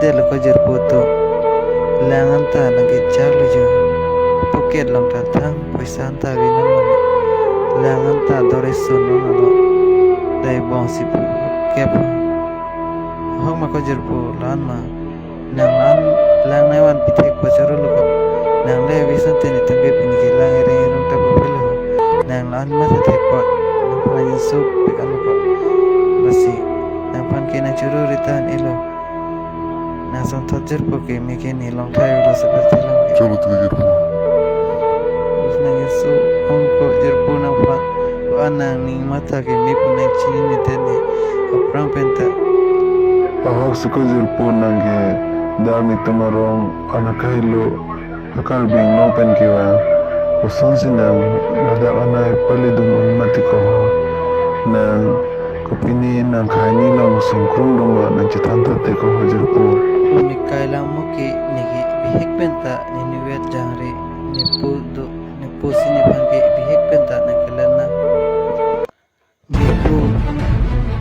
de lo ko jer poto langan ta lagi chak lo jo poket long ta thang poisan ta vi na mane langan ta dore sono na lo dai bong si pu kep hong ma ko jer po lan ma nang lan lang nai wan pithek po charo lo ko nang le vi san te ni tang ge pin ge lang re rong ta po pelo nang lan ma ta thek ko nang pa yin sup pe kan lo ko basi nang pan ke na churu ritan elo na son thojer po ke me ke ni long thai lo se per telam चलो तुझे जरूर na yesu onko jer po na pa anang ni mata ke me po na chini ni te ni aprang penta ahok suko jurpo nange dami tumarong anakailo akal bing no pen kiwa uson sinang ladak anai pali dungun mati ko nang kopini nang kaini long singkrung donga nang citanta te ko jurpo ni kaila mo ke ni ge bihek penta ni niwet jangre ni pu do ni pu sini bangke bihek penta na kelana biku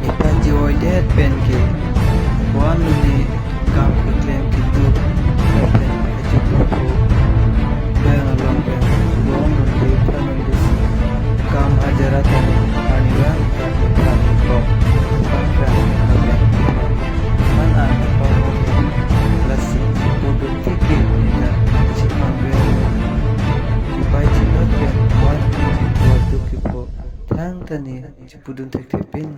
ni panji oidet pen ke wan ni kam klem ki tu pen ki tu ko ben along ben bon ni pan ni kam hajara ta aniwan ta pan ko pan man an ko lasi bodo tiki na chipang ben bai chinot ben wan ni bodo ki po thang tani chipudun tek pin